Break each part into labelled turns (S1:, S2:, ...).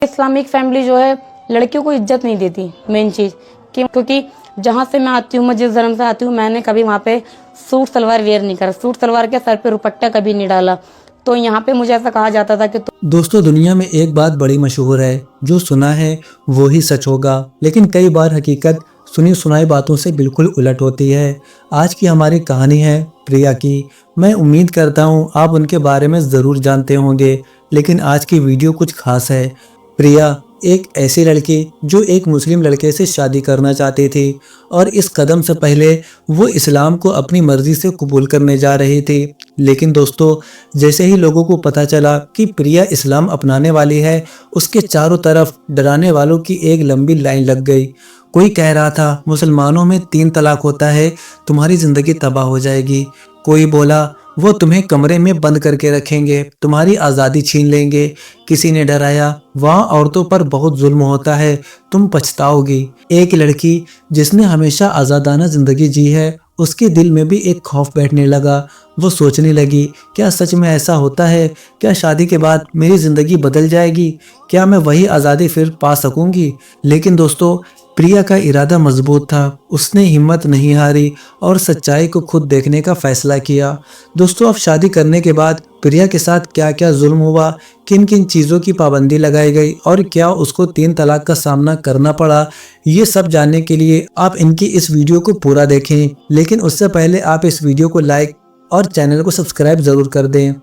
S1: Islamic family जो है लड़कियों को इज्जत नहीं देती, मेन चीज़ क्योंकि जहाँ से मैं आती हूँ, मैं जिस धर्म से आती हूँ, मैंने कभी वहाँ पे सूट सलवार वेयर नहीं करा, सूट सलवार के सर पे दुपट्टा कभी नहीं डाला। तो यहाँ पे मुझे ऐसा कहा जाता था कि
S2: दोस्तों, दुनिया में एक बात बड़ी मशहूर है, जो सुना है वो ही सच होगा, लेकिन कई बार हकीकत सुनी सुनाई बातों से बिल्कुल उलट होती है। आज की हमारी कहानी है प्रिया की। मैं उम्मीद करता हूँ आप उनके बारे में ज़रूर जानते होंगे, लेकिन आज की वीडियो कुछ खास है। प्रिया एक ऐसी लड़की जो एक मुस्लिम लड़के से शादी करना चाहती थी और इस कदम से पहले वो इस्लाम को अपनी मर्जी से कबूल करने जा रही थी। लेकिन दोस्तों, जैसे ही लोगों को पता चला कि प्रिया इस्लाम अपनाने वाली है, उसके चारों तरफ डराने वालों की एक लंबी लाइन लग गई। कोई कह रहा था मुसलमानों में 3 तलाक होता है, तुम्हारी ज़िंदगी तबाह हो जाएगी। कोई बोला वो तुम्हें कमरे में बंद करके रखेंगे, तुम्हारी आज़ादी छीन लेंगे। किसी ने डराया वहाँ औरतों पर बहुत जुल्म होता है, तुम पछताओगी। एक लड़की जिसने हमेशा आज़ादाना ज़िंदगी जी है, उसके दिल में भी एक खौफ बैठने लगा। वो सोचने लगी, क्या सच में ऐसा होता है? क्या शादी के बाद मेरी ज़िंदगी बदल जाएगी? क्या मैं वही आज़ादी फिर पा सकूंगी? लेकिन दोस्तों, प्रिया का इरादा मजबूत था। उसने हिम्मत नहीं हारी और सच्चाई को खुद देखने का फैसला किया। दोस्तों, अब शादी करने के बाद प्रिया के साथ क्या क्या जुल्म हुआ, किन किन चीज़ों की पाबंदी लगाई गई और क्या उसको 3 तलाक का सामना करना पड़ा, ये सब जानने के लिए आप इनकी इस वीडियो को पूरा देखें। लेकिन उससे पहले आप इस वीडियो को लाइक और चैनल को सब्सक्राइब ज़रूर कर दें।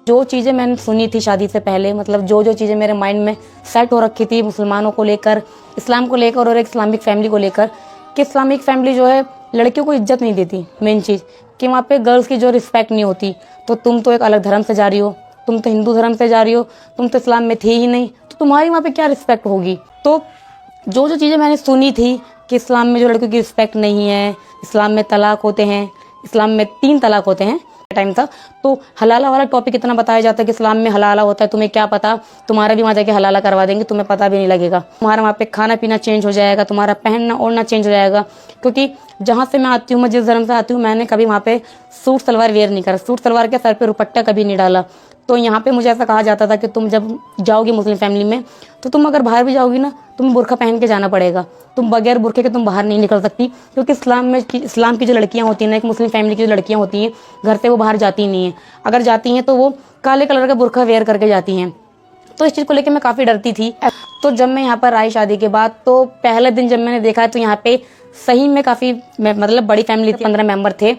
S1: जो चीज़ें मैंने सुनी थी शादी से पहले, मतलब जो जो चीज़ें मेरे माइंड में सेट हो रखी थी मुसलमानों को लेकर, इस्लाम को लेकर और एक इस्लामिक फैमिली को लेकर, कि इस्लामिक फैमिली जो है लड़कियों को इज्जत नहीं देती, मेन चीज़ कि वहाँ पे गर्ल्स की जो रिस्पेक्ट नहीं होती। तो तुम तो एक अलग धर्म से जा रही हो, तुम तो हिंदू धर्म से जा रही हो, तुम तो इस्लाम में थी ही नहीं, तो तुम्हारी वहाँ पे क्या रिस्पेक्ट होगी। तो जो जो चीज़ें मैंने सुनी थी कि इस्लाम में जो लड़कियों की रिस्पेक्ट नहीं है, इस्लाम में तलाक होते हैं, इस्लाम में 3 तलाक होते हैं टाइम था। तो हलाला वाला टॉपिक इतना बताया जाता है कि इस्लाम में हलाला होता है, तुम्हें क्या पता, तुम्हारा भी वहाँ जाके हलाला करवा देंगे, तुम्हें पता भी नहीं लगेगा। तुम्हारा वहाँ पे खाना पीना चेंज हो जाएगा, तुम्हारा पहनना ओढ़ना चेंज हो जाएगा। क्योंकि जहाँ से मैं आती हूँ, मैं जिस धर्म से आती हूँ, मैंने कभी वहाँ पे सूट सलवार वेयर नहीं करा, सूट सलवार के सर पे दुपट्टा कभी नहीं डाला। तो यहाँ पे मुझे ऐसा कहा जाता था कि तुम जब जाओगी मुस्लिम फैमिली में, तो तुम अगर बाहर भी जाओगी ना, तुम्हें बुर्का पहन के जाना पड़ेगा, तुम बगैर बुर्के के तुम बाहर नहीं निकल सकती। क्योंकि इस्लाम की जो लड़कियाँ होती हैं ना, एक मुस्लिम फैमिली की जो लड़कियाँ होती हैं, घर से वो बाहर जाती नहीं हैं। अगर जाती हैं तो वो काले कलर का बुर्का वेयर करके जाती हैं। तो इस चीज़ को लेकर मैं काफ़ी डरती थी। तो जब मैं यहाँ पर आई शादी के बाद, तो पहले दिन जब मैंने देखा तो यहाँ पे सही में काफ़ी मतलब बड़ी फैमिली थी, 15 मेंबर थे।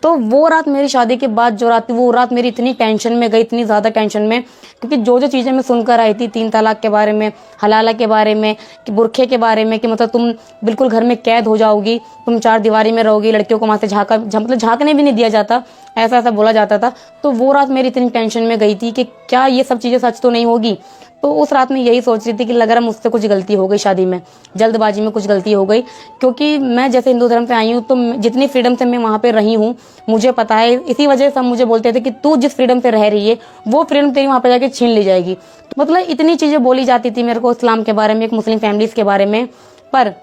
S1: तो वो रात मेरी शादी के बाद जो रात थी, वो रात मेरी इतनी टेंशन में गई, इतनी ज़्यादा टेंशन में, क्योंकि जो जो चीज़ें मैं सुनकर आई थी 3 तलाक के बारे में, हलाला के बारे में, कि बुरखे के बारे में, कि मतलब तुम बिल्कुल घर में कैद हो जाओगी, तुम 4 दीवारी में रहोगी, लड़कियों को वहाँ से मतलब झांकने भी नहीं दिया जाता, ऐसा ऐसा बोला जाता था। तो वो रात मेरी इतनी टेंशन में गई थी कि क्या ये सब चीज़ें सच तो नहीं होगी। तो उस रात में यही सोच रही थी कि लग रहा मुझसे कुछ गलती हो गई शादी में, जल्दबाजी में कुछ गलती हो गई। क्योंकि मैं जैसे हिंदू धर्म से आई हूँ, तो जितनी फ्रीडम से मैं वहाँ पे रही हूँ, मुझे पता है, इसी वजह से हम मुझे बोलते थे कि तू जिस फ्रीडम से रह रही है, वो फ्रीडम तेरी वहाँ पे जाके छीन ली जाएगी। तो मतलब इतनी चीज़ें बोली जाती थी मेरे को इस्लाम के बारे में, एक मुस्लिम फैमिलीज़ के बारे में। पर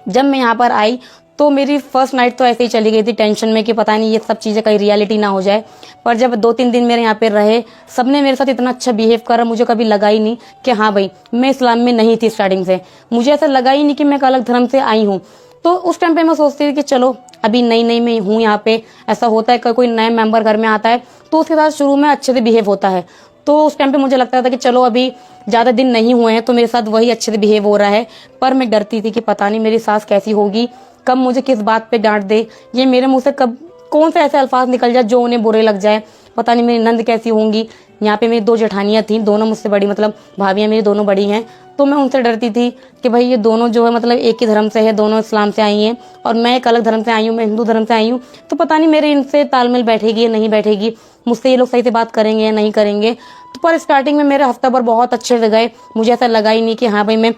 S1: जब मैं यहाँ पर आई तो मेरी फर्स्ट नाइट तो ऐसे ही चली गई थी टेंशन में कि पता नहीं ये सब चीज़ें कहीं रियलिटी ना हो जाए। पर जब 2-3 दिन मेरे यहाँ पे रहे, सबने मेरे साथ इतना अच्छा बिहेव करा, मुझे कभी लगा ही नहीं कि हाँ भाई मैं इस्लाम में नहीं थी स्टार्टिंग से। मुझे ऐसा लगा ही नहीं कि मैं एक अलग धर्म से आई हूँ। तो उस टाइम पे मैं सोचती थी कि चलो अभी नई नई मैं हूँ यहाँ पे, ऐसा होता है कि कोई नया मेंबर घर में आता है तो उसके साथ शुरू में अच्छे से बिहेव होता है। तो उस टाइम पे मुझे लगता था कि चलो अभी ज़्यादा दिन नहीं हुए हैं तो मेरे साथ वही अच्छे से बिहेव हो रहा है। पर मैं डरती थी कि पता नहीं मेरी सास कैसी होगी, कब मुझे किस बात पे डांट दे, ये मेरे मुंह से कब कौन से ऐसे अल्फाज निकल जाए जो उन्हें बुरे लग जाए, पता नहीं मेरी नंद कैसी होंगी। यहाँ पे मेरी 2 जेठानियाँ थीं, दोनों मुझसे बड़ी, मतलब भाभियाँ मेरी दोनों बड़ी हैं। तो मैं उनसे डरती थी कि भाई ये दोनों जो है मतलब एक ही धर्म से है, दोनों इस्लाम से आई हैं और मैं एक अलग धर्म से आई हूँ, मैं हिंदू धर्म से आई हूँ। तो पता नहीं मेरे इनसे तालमेल बैठेगी या नहीं बैठेगी, मुझसे ये लोग सही से बात करेंगे या नहीं करेंगे। तो पर स्टार्टिंग में मेरे हफ्ता भर बहुत अच्छे से गए, मुझे ऐसा लगा ही नहीं कि हाँ भाई मैं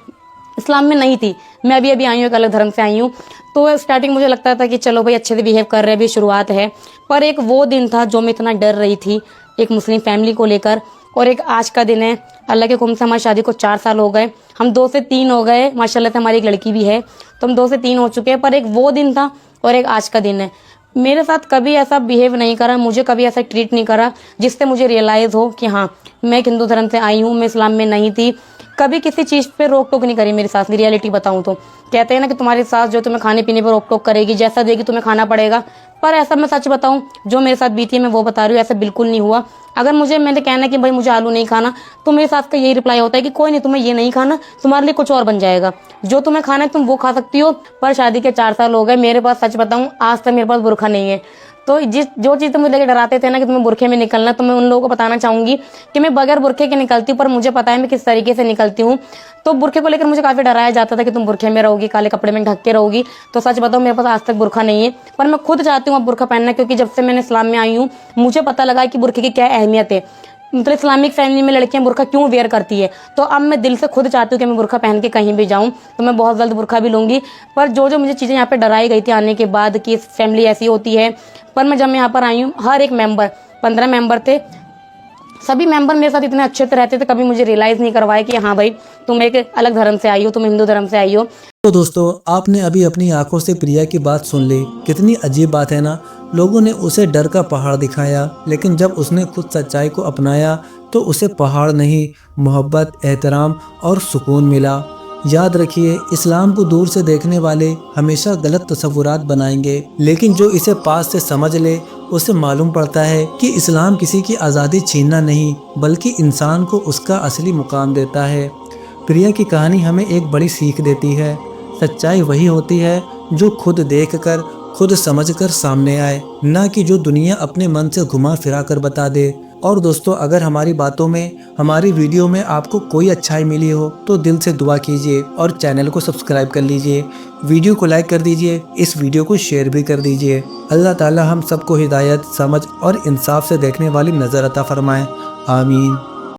S1: इस्लाम में नहीं थी, मैं अभी आई हूँ, एक अलग धर्म से आई हूँ। तो स्टार्टिंग मुझे लगता था कि चलो भाई अच्छे से बिहेव कर रहे हैं, अभी शुरुआत है। पर एक वो दिन था जो मैं इतना डर रही थी एक मुस्लिम फैमिली को लेकर, और एक आज का दिन है। अल्लाह के हुक्म से हमारी शादी को 4 साल हो गए, हम 2 से 3 हो गए, माशाल्लाह से हमारी एक लड़की भी है, तो हम 2 से 3 हो चुके हैं। पर एक वो दिन था और एक आज का दिन है। मेरे साथ कभी ऐसा बिहेव नहीं करा, मुझे कभी ऐसा ट्रीट नहीं करा जिससे मुझे रियलाइज़ हो कि हाँ मैं एक हिंदू धर्म से आई हूँ, मैं इस्लाम में नहीं थी। कभी किसी चीज़ पे रोक टोक नहीं करी मेरी सास ने, रियलिटी बताऊं तो। कहते हैं ना कि तुम्हारी सास जो तुम्हें खाने पीने पर रोक टोक करेगी, जैसा देगी तुम्हें खाना पड़ेगा, पर ऐसा मैं सच बताऊं जो मेरे साथ बीती है मैं वो बता रही हूँ, ऐसा बिल्कुल नहीं हुआ। अगर मैंने कहना कि भाई मुझे आलू नहीं खाना, तो मेरी सास का यही रिप्लाई होता है कि कोई नहीं, तुम्हें ये नहीं खाना, तुम्हारे लिए कुछ और बन जाएगा, जो तुम्हें खाना है तुम वो खा सकती हो। पर शादी के 4 साल हो गए, मेरे पास सच बताऊं आज तक मेरे पास बुरखा नहीं है। तो जो चीज़ तुम मुझे लेके डराते थे ना कि तुम्हें बुरखे में निकलना, तो मैं उन लोगों को बताना चाहूंगी कि मैं बगैर बुरखे के निकलती हूँ, पर मुझे पता है मैं किस तरीके से निकलती हूँ। तो बुरखे को लेकर मुझे काफ़ी डराया जाता था कि तुम बुरखे में रहोगी, काले कपड़े में ढक के रहोगी। तो सच बताऊँ मेरे पास आज तक बुरखा नहीं है, पर मैं खुद चाहती हूँ अब बुरखा पहनना, क्योंकि जब से मैंने इस्लाम में आई हूँ मुझे पता लगा कि बुरखे की क्या अहमियत है, मतलब इस्लामिक फैमिली में लड़कियां बुरखा क्यों वेयर करती है। तो अब मैं दिल से खुद चाहती हूँ कि मैं बुरखा पहन के कहीं भी जाऊँ, तो मैं बहुत जल्द बुरखा भी लूँगी। पर जो मुझे चीज़ें यहाँ पे डराई गई थी आने के बाद कि फैमिली ऐसी होती है, पर मैं जब यहाँ पर आई हूँ हर एक मेंबर, 15 मेंबर थे, सभी मेंबर मेरे साथ इतने अच्छे से रहते थे, कभी मुझे रियलाइज़ नहीं करवाया कि हाँ भाई तुम एक अलग धर्म से आई हो, तुम हिंदू धर्म से आई हो।
S2: तो दोस्तों, आपने अभी अपनी आंखों से प्रिया की बात सुन ली। कितनी अजीब बात है ना। लोगों ने उसे डर का पहाड़ दिखाया, लेकिन जब उसने खुद सच्चाई को अपनाया तो उसे पहाड़ नहीं, मोहब्बत, एहतराम और सुकून मिला। याद रखिए, इस्लाम को दूर से देखने वाले हमेशा गलत तस्वुरात बनाएंगे, लेकिन जो इसे पास से समझ ले उसे मालूम पड़ता है कि इस्लाम किसी की आज़ादी छीनना नहीं, बल्कि इंसान को उसका असली मुकाम देता है। प्रिया की कहानी हमें एक बड़ी सीख देती है। सच्चाई वही होती है जो खुद देखकर, खुद समझकर सामने आए, ना कि जो दुनिया अपने मन से घुमा फिरा कर बता दे। और दोस्तों, अगर हमारी बातों में, हमारी वीडियो में आपको कोई अच्छाई मिली हो तो दिल से दुआ कीजिए और चैनल को सब्सक्राइब कर लीजिए, वीडियो को लाइक कर दीजिए, इस वीडियो को शेयर भी कर दीजिए। अल्लाह ताला हम सबको हिदायत, समझ और इंसाफ से देखने वाली नज़र अता फरमाए। आमीन।